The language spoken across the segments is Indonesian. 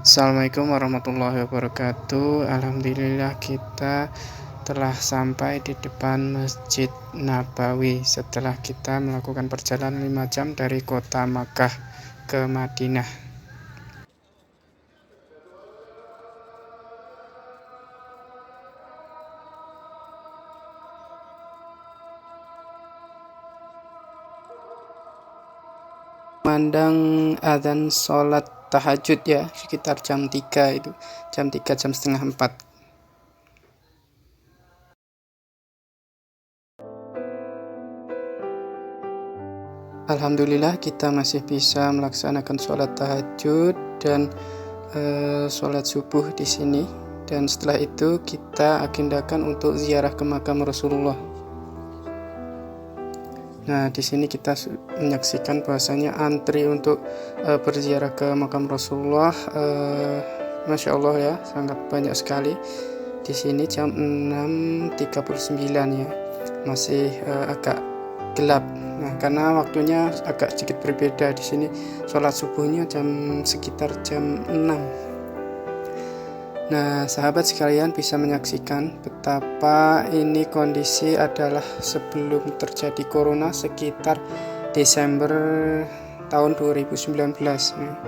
Assalamualaikum warahmatullahi wabarakatuh. Alhamdulillah kita telah sampai di depan Masjid Nabawi setelah kita melakukan perjalanan 5 jam dari kota Makkah ke Madinah. Mandang adzan sholat tahajud ya, sekitar jam 3 itu. Jam 3, jam setengah 4. Alhamdulillah kita masih bisa melaksanakan sholat tahajud dan sholat subuh di sini. Dan setelah itu kita agendakan untuk ziarah ke makam Rasulullah. Nah, di sini kita menyaksikan bahwasanya antri untuk berziarah ke makam Rasulullah, Masya Allah ya, sangat banyak sekali. Di sini jam 6.39 ya, masih agak gelap. Nah, karena waktunya agak sedikit berbeda, di sini sholat subuhnya sekitar jam 6. Nah, sahabat sekalian bisa menyaksikan betapa ini kondisi adalah sebelum terjadi corona sekitar Desember tahun 2019. Nah,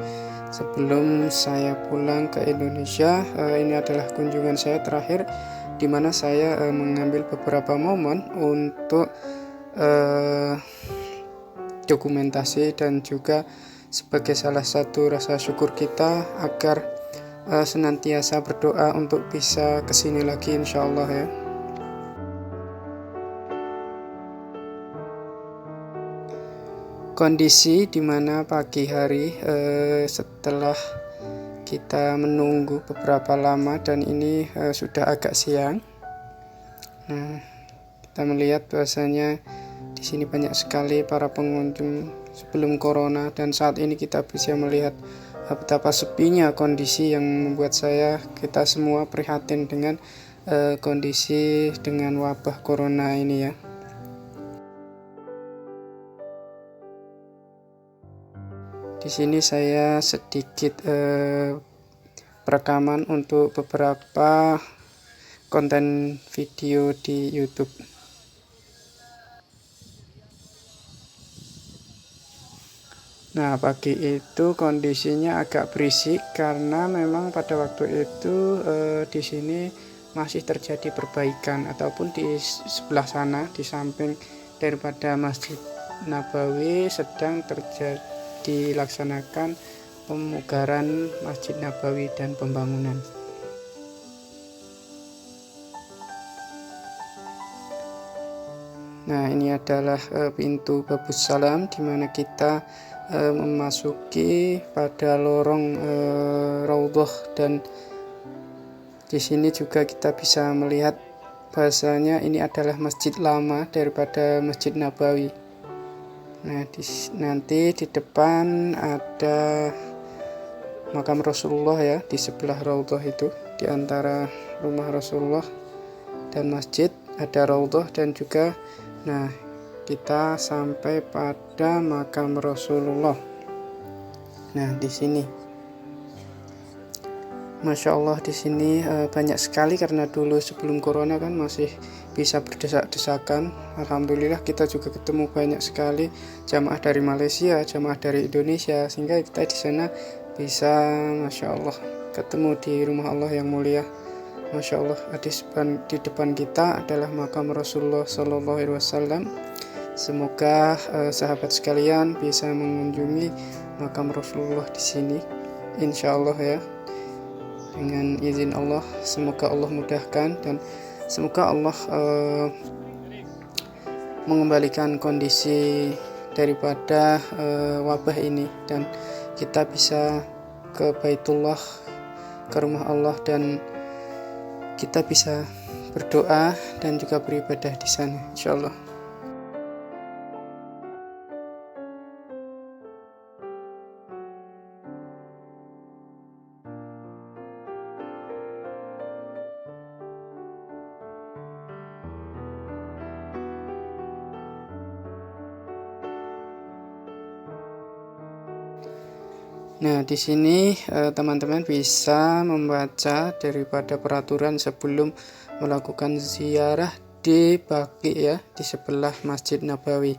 sebelum saya pulang ke Indonesia, ini adalah kunjungan saya terakhir di mana saya mengambil beberapa momen untuk dokumentasi dan juga sebagai salah satu rasa syukur kita agar senantiasa berdoa untuk bisa kesini lagi insyaallah ya. Kondisi dimana pagi hari setelah kita menunggu beberapa lama dan ini sudah agak siang. Nah, kita melihat bahwasanya di sini banyak sekali para pengunjung sebelum corona dan saat ini kita bisa melihat betapa sepinya kondisi yang membuat kita semua prihatin dengan kondisi dengan wabah corona ini ya. Di sini saya sedikit perekaman untuk beberapa konten video di YouTube. Nah, pagi itu kondisinya agak berisik karena memang pada waktu itu di sini masih terjadi perbaikan, ataupun di sebelah sana di samping daripada Masjid Nabawi sedang dilaksanakan pemugaran Masjid Nabawi dan pembangunan. Nah, ini adalah pintu Babus Salam di mana kita memasuki pada lorong Raudhah, dan di sini juga kita bisa melihat bahasanya ini adalah masjid lama daripada Masjid Nabawi. Nah, nanti di depan ada makam Rasulullah ya, di sebelah Raudhah itu, di antara rumah Rasulullah dan masjid ada Raudhah, dan juga nah kita sampai pada makam Rasulullah. Nah, di sini Masya Allah di sini banyak sekali, karena dulu sebelum corona kan masih bisa berdesak-desakan. Alhamdulillah kita juga ketemu banyak sekali jamaah dari Malaysia, jamaah dari Indonesia, sehingga kita di sana bisa Masya Allah ketemu di rumah Allah yang mulia. Masya Allah, di depan kita adalah makam Rasulullah Sallallahu Alaihi Wasallam. Semoga sahabat sekalian bisa mengunjungi makam Rasulullah di sini, insya Allah ya. Dengan izin Allah, semoga Allah mudahkan dan semoga Allah mengembalikan kondisi daripada wabah ini, dan kita bisa ke Baitullah, ke rumah Allah, dan kita bisa berdoa dan juga beribadah di sana, insya Allah. Nah, di sini teman-teman bisa membaca daripada peraturan sebelum melakukan ziarah di Baqi ya, di sebelah Masjid Nabawi.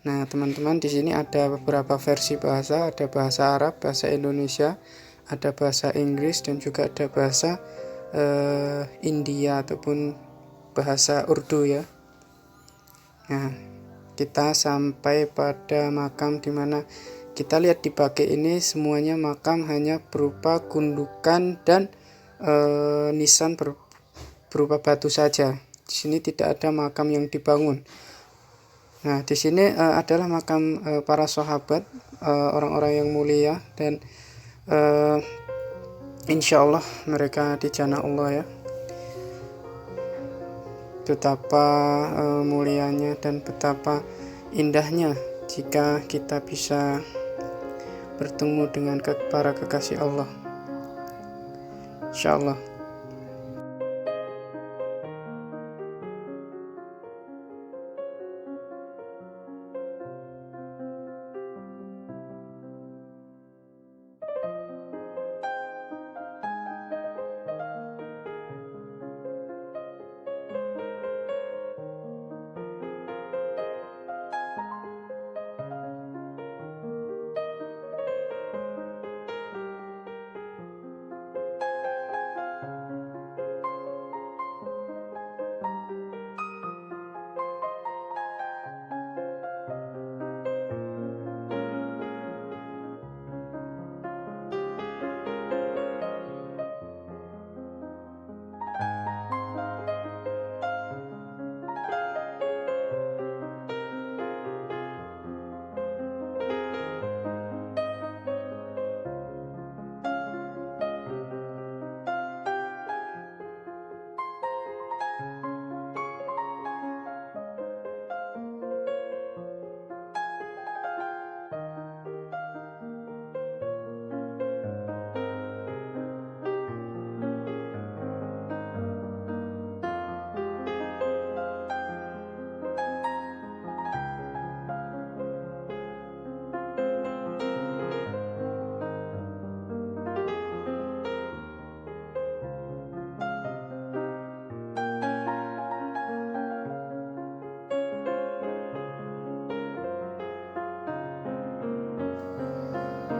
Nah, teman-teman, di sini ada beberapa versi bahasa, ada bahasa Arab, bahasa Indonesia, ada bahasa Inggris, dan juga ada bahasa India ataupun bahasa Urdu ya. Nah, kita sampai pada makam di mana kita lihat di Baqi ini semuanya makam hanya berupa gundukan dan nisan berupa batu saja. Di sini tidak ada makam yang dibangun. Nah, di sini adalah makam para sahabat, orang-orang yang mulia, dan insya Allah mereka di jannah Allah ya. Betapa mulianya dan betapa indahnya jika kita bisa bertemu dengan para kekasih Allah, insya Allah.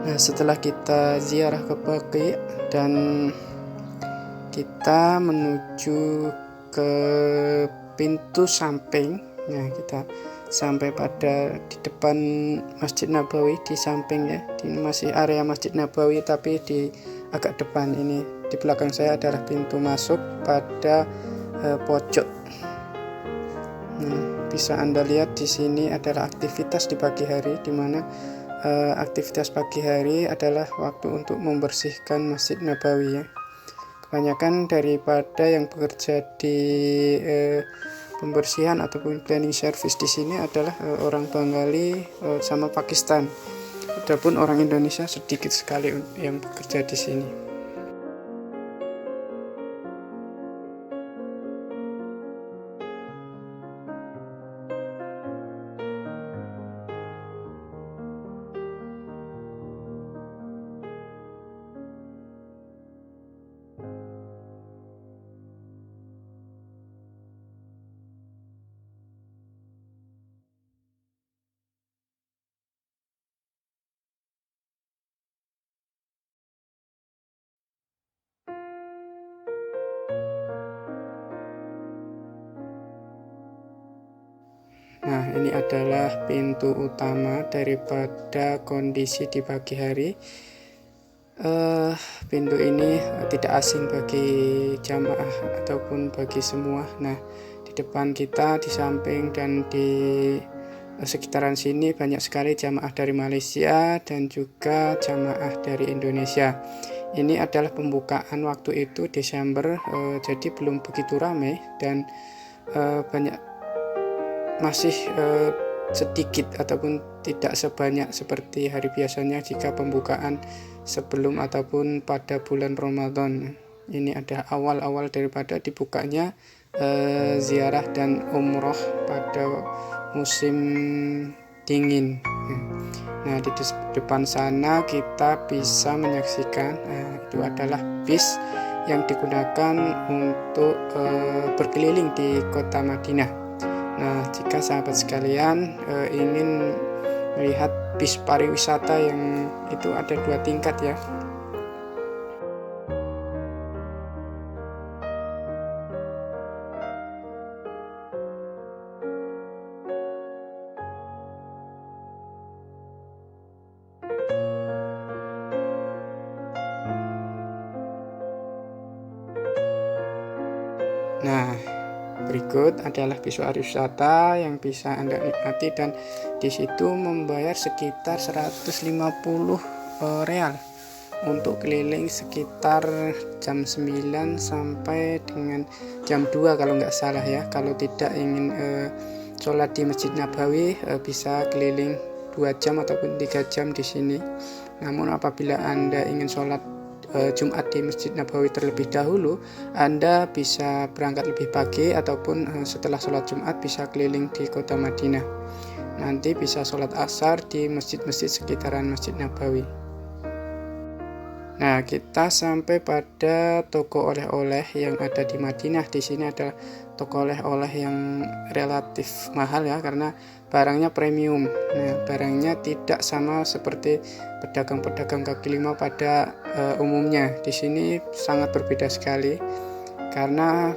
Nah, setelah kita ziarah ke Baqi dan kita menuju ke pintu samping, nah kita sampai pada di depan Masjid Nabawi di samping ya, di masih area Masjid Nabawi tapi di agak depan. Ini di belakang saya adalah pintu masuk pada pojok. Nah, bisa Anda lihat di sini adalah aktivitas di pagi hari, di mana aktivitas pagi hari adalah waktu untuk membersihkan Masjid Nabawi ya. Kebanyakan daripada yang bekerja di pembersihan ataupun cleaning service di sini adalah orang Bengali sama Pakistan. Adapun orang Indonesia sedikit sekali yang bekerja di sini. Nah, ini adalah pintu utama daripada kondisi di pagi hari. Pintu ini tidak asing bagi jamaah ataupun bagi semua. Nah, di depan kita, di samping dan di sekitaran sini banyak sekali jamaah dari Malaysia dan juga jamaah dari Indonesia. Ini adalah pembukaan waktu itu Desember, jadi belum begitu ramai dan banyak masih sedikit ataupun tidak sebanyak seperti hari biasanya jika pembukaan sebelum ataupun pada bulan Ramadan. Ini ada awal-awal daripada dibukanya ziarah dan umroh pada musim dingin. Nah, di depan sana kita bisa menyaksikan, itu adalah bis yang digunakan untuk berkeliling di kota Madinah. Nah, jika sahabat sekalian ingin melihat bis pariwisata yang itu ada 2 tingkat ya. Nah, berikut adalah bis pariwisata yang bisa Anda nikmati, dan di situ membayar sekitar 150 real untuk keliling sekitar jam 9 sampai dengan jam 2 kalau nggak salah ya. Kalau tidak ingin sholat di Masjid Nabawi, bisa keliling 2 jam ataupun 3 jam di sini. Namun apabila Anda ingin sholat Jumat di Masjid Nabawi terlebih dahulu, Anda bisa berangkat lebih pagi ataupun setelah sholat Jumat bisa keliling di kota Madinah. Nanti bisa sholat asar di masjid-masjid sekitaran Masjid Nabawi. Nah, kita sampai pada toko oleh-oleh yang ada di Madinah. Di sini ada toko oleh-oleh yang relatif mahal ya, karena barangnya premium. Nah, barangnya tidak sama seperti pedagang-pedagang kaki lima pada umumnya. Di sini sangat berbeda sekali, karena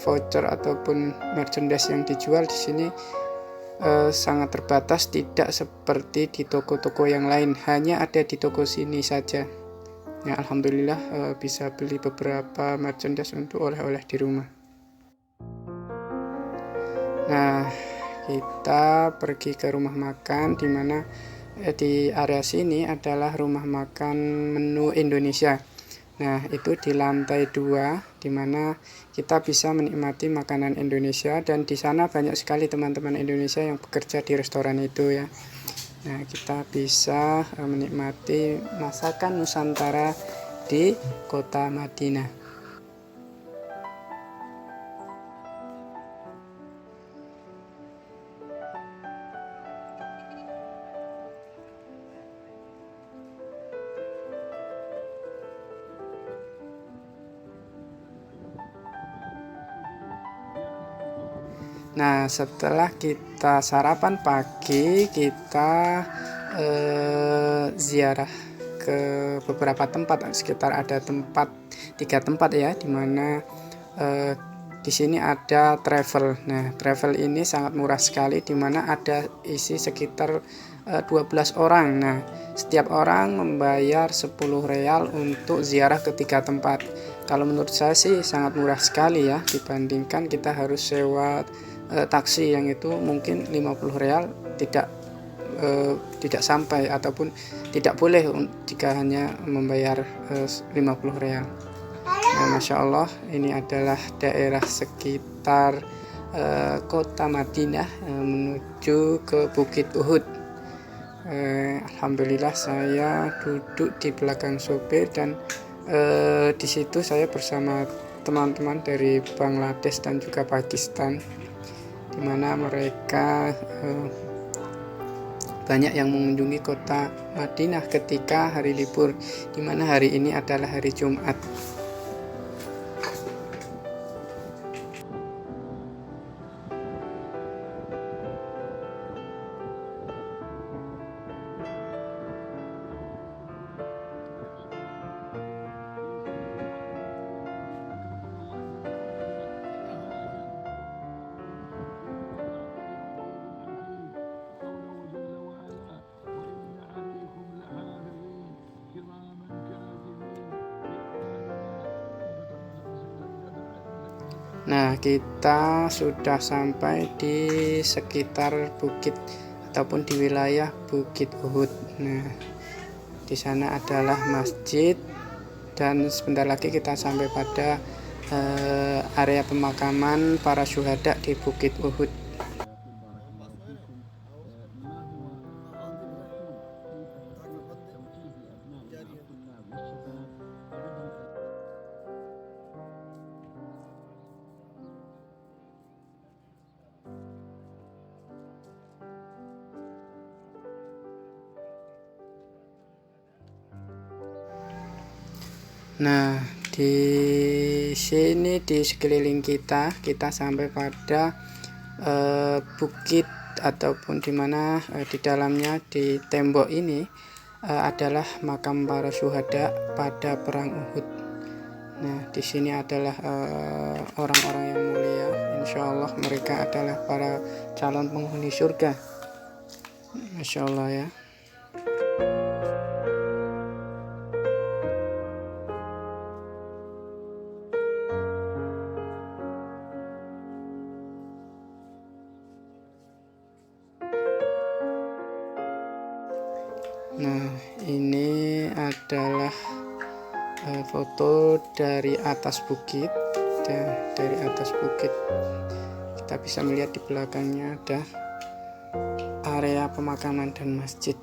voucher ataupun merchandise yang dijual di sini sangat terbatas, tidak seperti di toko-toko yang lain. Hanya ada di toko sini saja. Ya, alhamdulillah bisa beli beberapa merchandise untuk oleh-oleh di rumah. Nah, kita pergi ke rumah makan, dimana di area sini adalah rumah makan menu Indonesia. Nah, itu di lantai 2, dimana kita bisa menikmati makanan Indonesia, dan di sana banyak sekali teman-teman Indonesia yang bekerja di restoran itu ya. Nah, kita bisa menikmati masakan Nusantara di kota Madinah. Nah, setelah kita sarapan pagi, kita ziarah ke beberapa tempat. Sekitar ada 3 tempat ya, dimana di sini ada travel. Nah, travel ini sangat murah sekali, dimana ada isi sekitar 12 orang. Nah, setiap orang membayar 10 real untuk ziarah ke 3 tempat. Kalau menurut saya sih sangat murah sekali ya, dibandingkan kita harus sewa taksi yang itu mungkin 50 real tidak sampai, ataupun tidak boleh jika hanya membayar 50 real. Nah, Masya Allah, ini adalah daerah sekitar kota Madinah menuju ke Bukit Uhud. Alhamdulillah saya duduk di belakang sopir, dan di situ saya bersama teman-teman dari Bangladesh dan juga Pakistan, di mana mereka banyak yang mengunjungi kota Madinah ketika hari libur, di mana hari ini adalah hari Jumat. Nah, kita sudah sampai di sekitar bukit ataupun di wilayah Bukit Uhud. Nah, di sana adalah masjid, dan sebentar lagi kita sampai pada area pemakaman para syuhada di Bukit Uhud. Nah, di sini di sekeliling kita sampai pada bukit ataupun di mana di dalamnya di tembok ini adalah makam para syuhada pada perang Uhud. Nah, di sini adalah orang-orang yang mulia. Insya Allah mereka adalah para calon penghuni surga. Masya Allah ya. Nah, ini adalah foto dari atas bukit. Dari atas bukit kita bisa melihat di belakangnya ada area pemakaman dan masjid.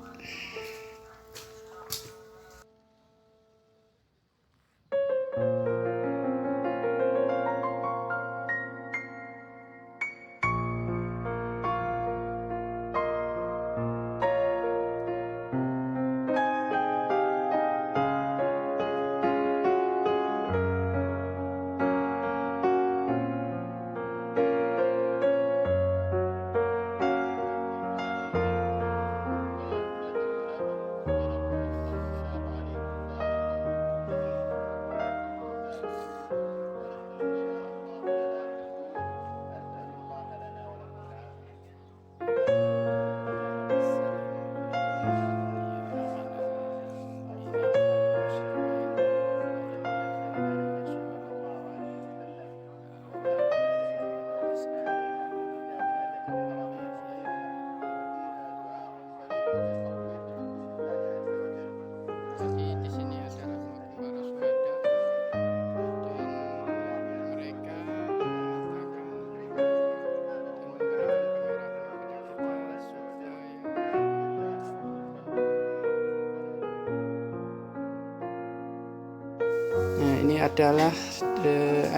Nah, ini adalah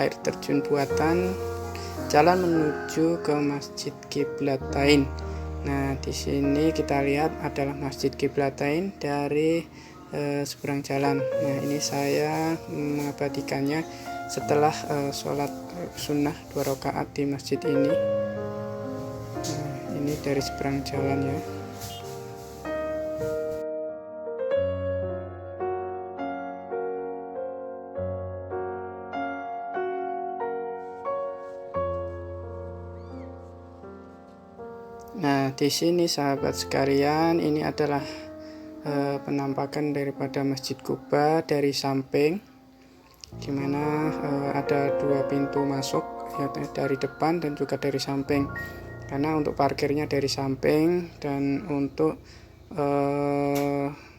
air terjun buatan jalan menuju ke Masjid Qiblatain. Nah, di sini kita lihat adalah Masjid Qiblatain dari seberang jalan. Nah, ini saya mengabadikannya setelah sholat sunnah 2 rakaat di masjid ini. Nah, ini dari seberang jalan ya. Nah, di sini sahabat sekalian, ini adalah penampakan daripada Masjid Quba dari samping, dimana ada 2 pintu masuk ya, dari depan dan juga dari samping. Karena untuk parkirnya dari samping dan untuk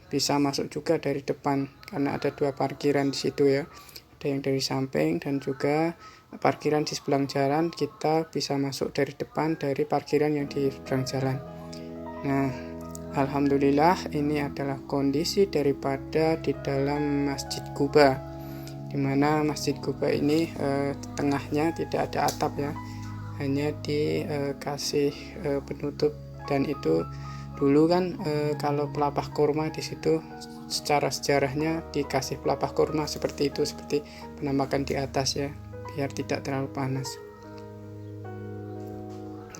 bisa masuk juga dari depan, karena ada 2 parkiran di situ ya. Ada yang dari samping dan juga parkiran di sebelah jalan, kita bisa masuk dari depan dari parkiran yang di seberang jalan. Nah, alhamdulillah ini adalah kondisi daripada di dalam Masjid Quba, dimana Masjid Quba ini tengahnya tidak ada atap ya, hanya dikasih penutup. Dan itu dulu kan kalau pelepah kurma di situ secara sejarahnya dikasih pelepah kurma seperti itu, seperti penampakan di atas ya, biar tidak terlalu panas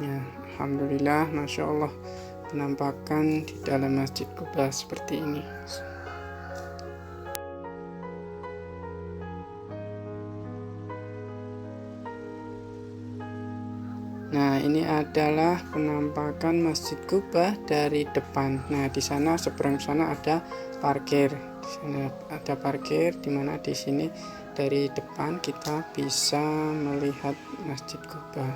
ya. Alhamdulillah, Masya Allah, penampakan di dalam Masjid Quba seperti ini. Nah, ini adalah penampakan Masjid Quba dari depan. Nah, di sana seberang sana ada parkir. Di sana ada parkir, dimana di sini dari depan kita bisa melihat Masjid Quba.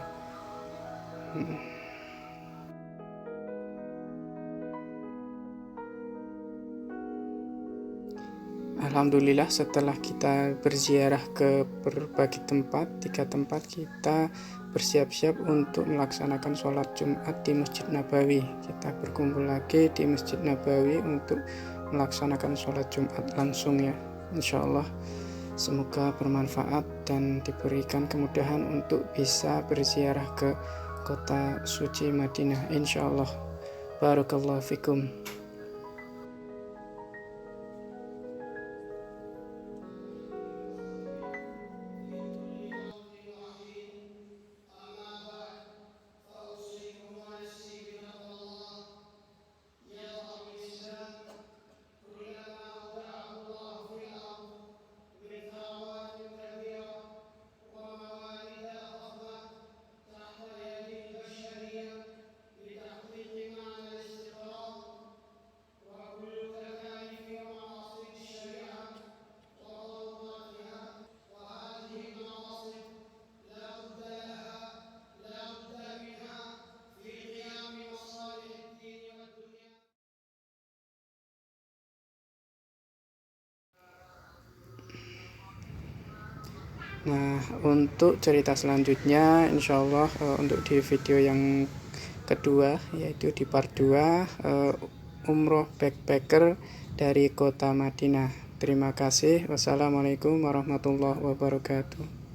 Alhamdulillah, setelah kita berziarah ke berbagai tempat, 3 tempat, kita bersiap-siap untuk melaksanakan sholat Jumat di Masjid Nabawi. Kita berkumpul lagi di Masjid Nabawi untuk melaksanakan sholat Jumat langsung ya. Insya Allah semoga bermanfaat dan diberikan kemudahan untuk bisa berziarah ke kota suci Madinah, insya Allah. Barakallahu fikum. Nah, untuk cerita selanjutnya insya Allah untuk di video yang kedua, yaitu di part 2, umroh backpacker dari kota Madinah. Terima kasih. Wassalamualaikum warahmatullahi wabarakatuh.